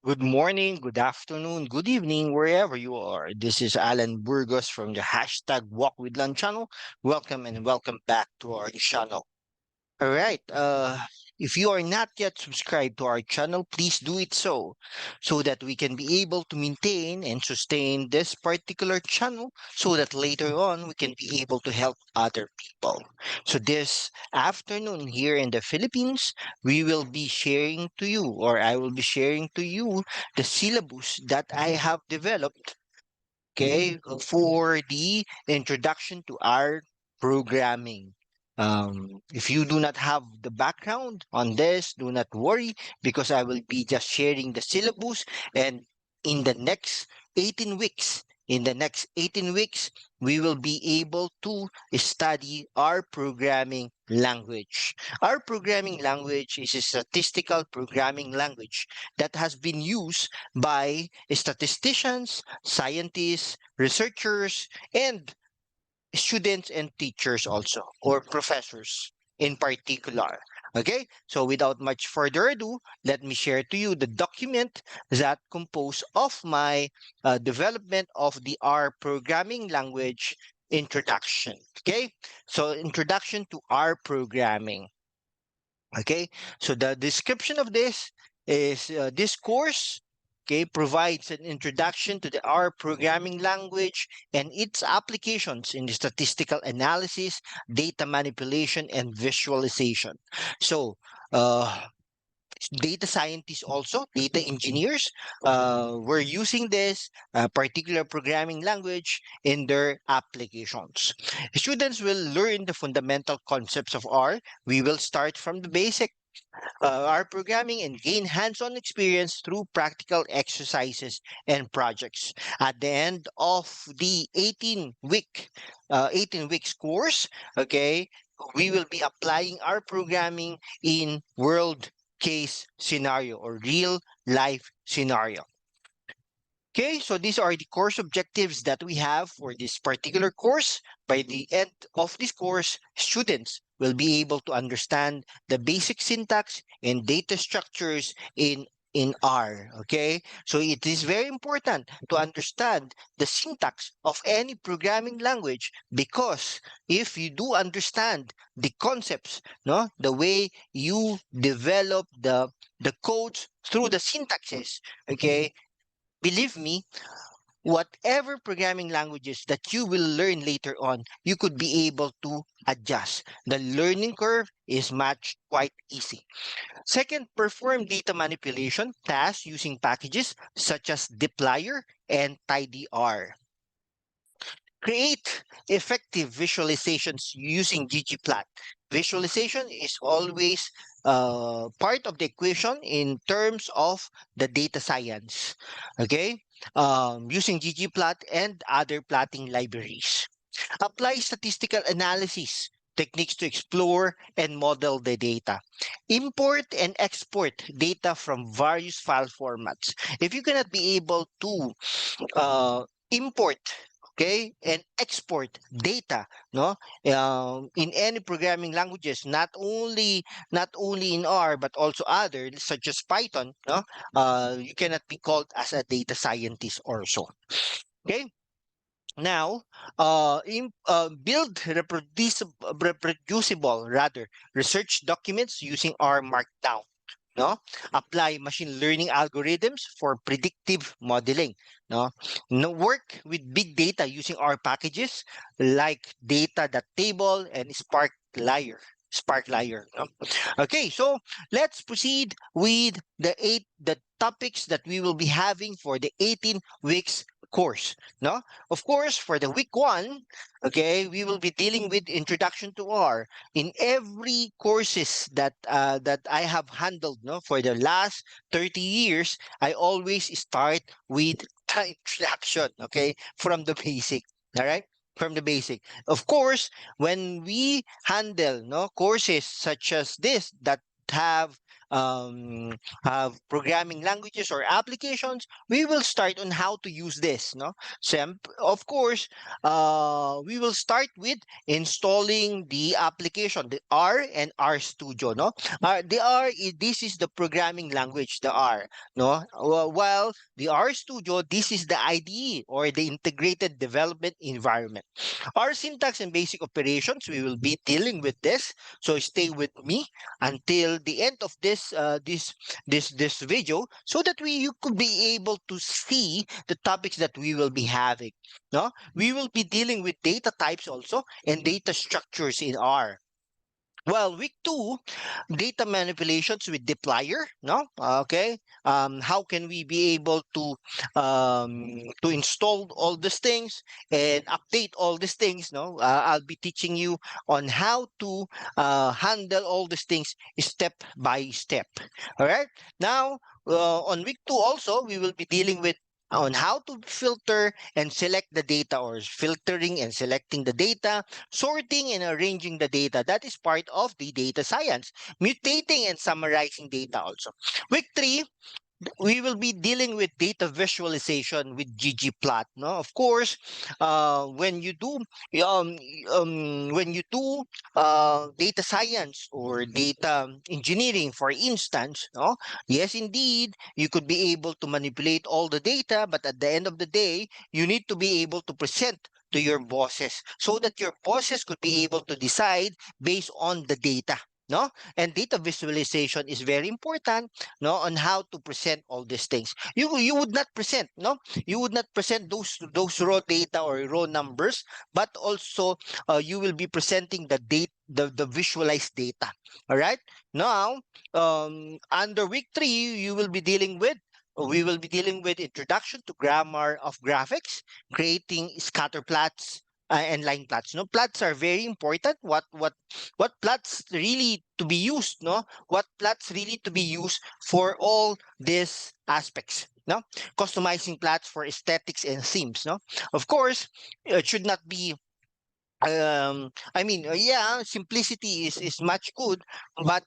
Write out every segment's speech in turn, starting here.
Good morning, good afternoon, good evening, wherever you are. This is Alan Burgos from the hashtag wokwithLan channel. Welcome and welcome back to our channel. All right. If you are not yet subscribed to our channel, please do it so that we can be able to maintain and sustain this particular channel so that later on we can be able to help other people. So this afternoon here in the Philippines, we will be sharing to you, or I will be sharing to you, the syllabus that I have developed, okay, for the introduction to our programming. If you do not have the background on this, do not worry because I will be just sharing the syllabus, and in the next 18 weeks, we will be able to study our programming language. Our programming language is a statistical programming language that has been used by statisticians, scientists, researchers, and students and teachers also, or professors in particular. Okay, so without much further ado, let me share to you the document that compose of my development of the R programming language introduction. Okay, so introduction to R programming. Okay, so the description of this is this course, okay, provides an introduction to the R programming language and its applications in the statistical analysis, data manipulation, and visualization. So, uh, data scientists, also data engineers, were using this particular programming language in their applications. Students will learn the fundamental concepts of R. We will start from the basic our programming and gain hands-on experience through practical exercises and projects. At the end of the 18 weeks course, okay, we will be applying our programming in world case scenario or real life scenario. Okay, so these are the course objectives that we have for this particular course. By the end of this course, students will be able to understand the basic syntax and data structures in R. Okay, so it is very important to understand the syntax of any programming language because if you do understand the concepts, no, the way you develop the codes through the syntaxes, okay, believe me, whatever programming languages that you will learn later on, you could be able to adjust. The learning curve is much quite easy. Second, perform data manipulation tasks using packages such as dplyr and tidyr. Create effective visualizations using ggplot. Visualization is always part of the equation in terms of the data science. Okay, using ggplot and other plotting libraries. Apply statistical analysis techniques to explore and model the data. Import and export data from various file formats. If you cannot be able to import, okay, and export data, no, in any programming languages, not only in R but also others such as Python, no, you cannot be called as a data scientist also. Okay, now, build reproducible rather research documents using R Markdown. No, apply machine learning algorithms for predictive modeling. No, no, work with big data using R packages like data.table and Spark Layer. No? Okay, so let's proceed with the topics that we will be having for the 18 weeks course. No, of course, for the week one, okay, we will be dealing with introduction to R. In every courses that I have handled, no, for the last 30 years, I always start with the introduction, okay, from the basic. All right. From the basic. Of course, when we handle no courses such as this that have um, have programming languages or applications, we will start on how to use this. No, so of course, we will start with installing the application, the R and R Studio. No, the this is the programming language, the R. No, while the R Studio, this is the IDE or the integrated development environment. Our syntax and basic operations, we will be dealing with this. So stay with me until the end of this video, so that you could be able to see the topics that we will be having. No, we will be dealing with data types also and data structures in R. Well, week two, data manipulations with dplyr. No, okay. How can we be able to install all these things and update all these things? No, I'll be teaching you on how to handle all these things step by step. All right. Now, on week two also, we will be dealing with on how to filter and select the data, or filtering and selecting the data, sorting and arranging the data. That is part of the data science. Mutating and summarizing data also. Week three, we will be dealing with data visualization with ggplot. No, of course, when you do um, data science or data engineering, for instance, no, yes, indeed, you could be able to manipulate all the data, but at the end of the day, you need to be able to present to your bosses so that your bosses could be able to decide based on the data. No, and data visualization is very important, no, on how to present all these things. You would not present, no, you would not present those raw data or raw numbers, but also you will be presenting the date the visualized data. All right. Now, under week three, we will be dealing with introduction to grammar of graphics, creating scatter plots and line plots. No, plots are very important. What plots really to be used? No, what plots really to be used for all these aspects? No, customizing plots for aesthetics and themes. No, of course, it should not be I mean, yeah, simplicity is much good, but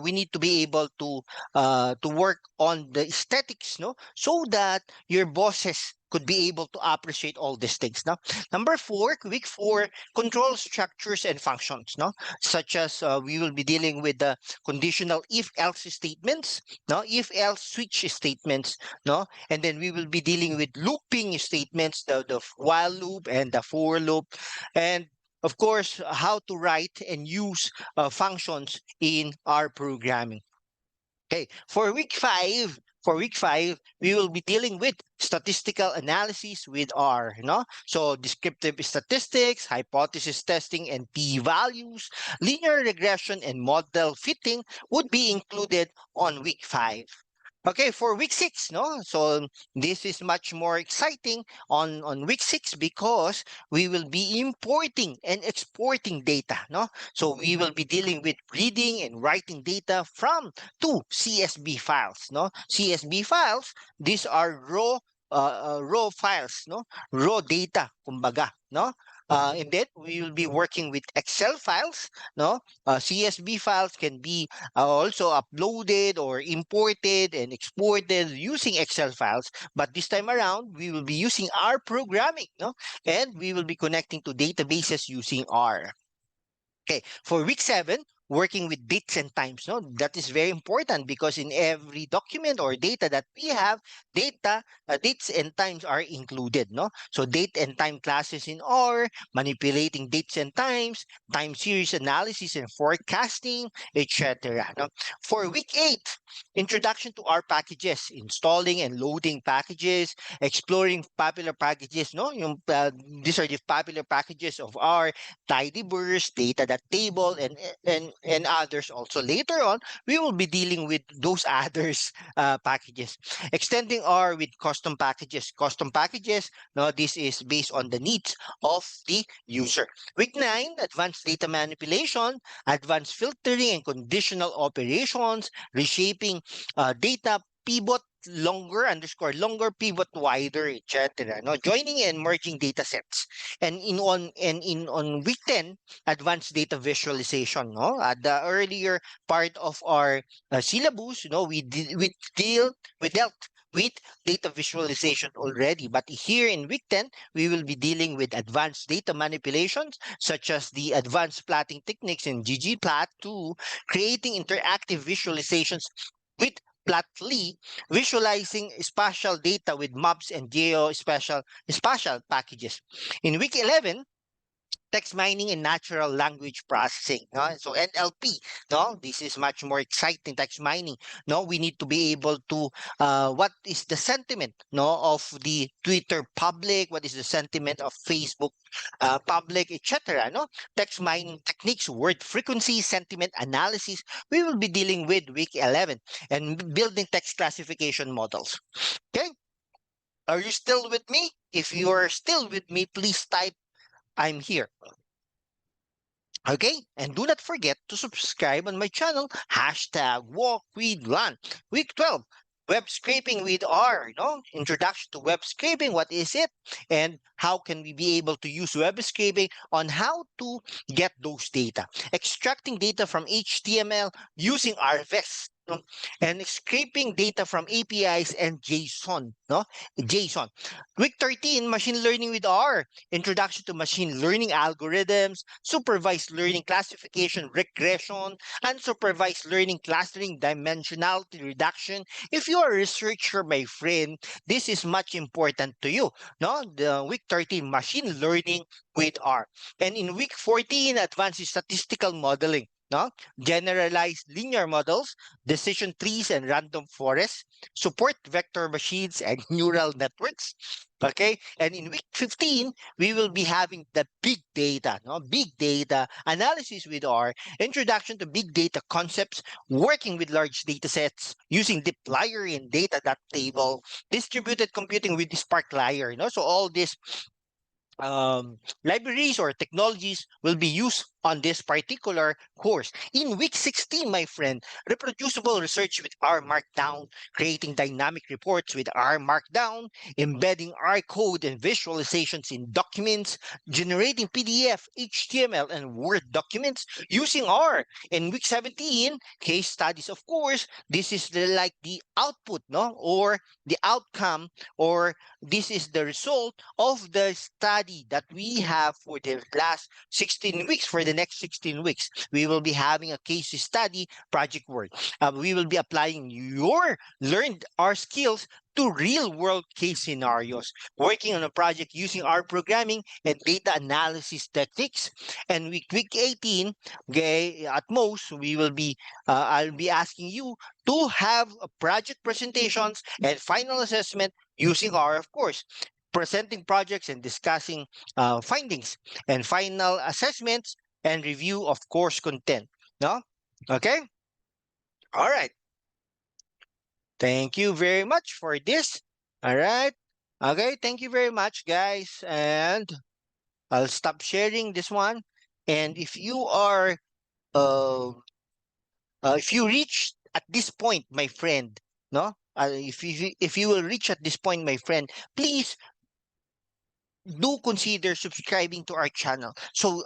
we need to be able to work on the aesthetics, no, so that your bosses could be able to appreciate all these things. No, number four, week four, control structures and functions, no, such as we will be dealing with the conditional if else statements, no, if else switch statements, no, and then we will be dealing with looping statements, the while loop and the for loop, and of course, how to write and use functions in our programming. Okay, for week five, we will be dealing with statistical analysis with R. No, so descriptive statistics, hypothesis testing, and p-values, linear regression, and model fitting would be included on week five. Okay, for week six, no? So this is much more exciting on week six because we will be importing and exporting data, no? So we will be dealing with reading and writing data from two CSV files, no? CSV files, these are raw files, no? Raw data, kumbaga, no? And then we will be working with Excel files, no? CSV files can be also uploaded or imported and exported using Excel files. But this time around, we will be using R programming, no? And we will be connecting to databases using R. Okay, for week seven, working with dates and times, no, that is very important because in every document or data that we have, dates and times are included, no. So date and time classes in R, manipulating dates and times, time series analysis and forecasting, etc. No? For week eight, introduction to R packages, installing and loading packages, exploring popular packages, no. These are the popular packages of R, tidyverse, data.table, and others also. Later on, we will be dealing with those others packages. Extending R with custom packages. Custom packages, no, this is based on the needs of the user. Week 9, advanced data manipulation, advanced filtering and conditional operations, reshaping data, pivot longer underscore longer pivot wider, etc. No, joining and merging data sets. And in on week 10, advanced data visualization. No, at the earlier part of our syllabus, we dealt with data visualization already. But here in week 10, we will be dealing with advanced data manipulations, such as the advanced plotting techniques in ggplot, to creating interactive visualizations with Plotly, visualizing spatial data with maps and spatial packages. In week 11, text mining and natural language processing. No? So NLP, no, this is much more exciting. Text mining. No, we need to be able to what is the sentiment, no, of the Twitter public, what is the sentiment of Facebook public, etc. No, text mining techniques, word frequency, sentiment analysis. We will be dealing with week 11 and building text classification models. Okay, are you still with me? If you are still with me, please type I'm here. Okay, and do not forget to subscribe on my channel, hashtag wokwithLan. Week 12, web scraping with R, introduction to web scraping, what is it, and how can we be able to use web scraping on how to get those data. Extracting data from HTML using RFS. No? And scraping data from APIs and JSON. No? JSON. Week 13, machine learning with R. Introduction to machine learning algorithms, supervised learning classification, regression, unsupervised learning clustering, dimensionality reduction. If you are a researcher, my friend, this is much important to you. No, the week 13 machine learning with R, and in week 14 advanced statistical modeling. No, generalized linear models, decision trees, and random forests, support vector machines and neural networks. Okay, and in week 15, we will be having the big data, no? Big data analysis with our introduction to big data concepts, working with large data sets, using deep layer in data.table, distributed computing with the Spark layer. So all these libraries or technologies will be used on this particular course. In week 16, my friend, reproducible research with R Markdown, creating dynamic reports with R Markdown, embedding R code and visualizations in documents, generating PDF, HTML, and Word documents using R. In week 17, case studies, of course, this is like the output, no, or the outcome, or this is the result of the study that we have for the last 16 weeks. For the next 16 weeks, we will be having a case study project work. We will be applying your learned our skills to real world case scenarios, working on a project using our programming and data analysis techniques. And week 18, okay, at most, I'll be asking you to have project presentations and final assessment using R, of course, presenting projects and discussing findings and final assessments and review of course content. No? Okay? All right. Thank you very much for this. All right. Okay. Thank you very much, guys. And I'll stop sharing this one. And uh, if you reach at this point, my friend, no, if you will reach at this point, my friend, please do consider subscribing to our channel so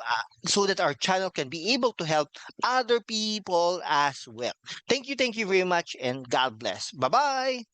that our channel can be able to help other people as well. Thank you very much, and God bless. Bye bye.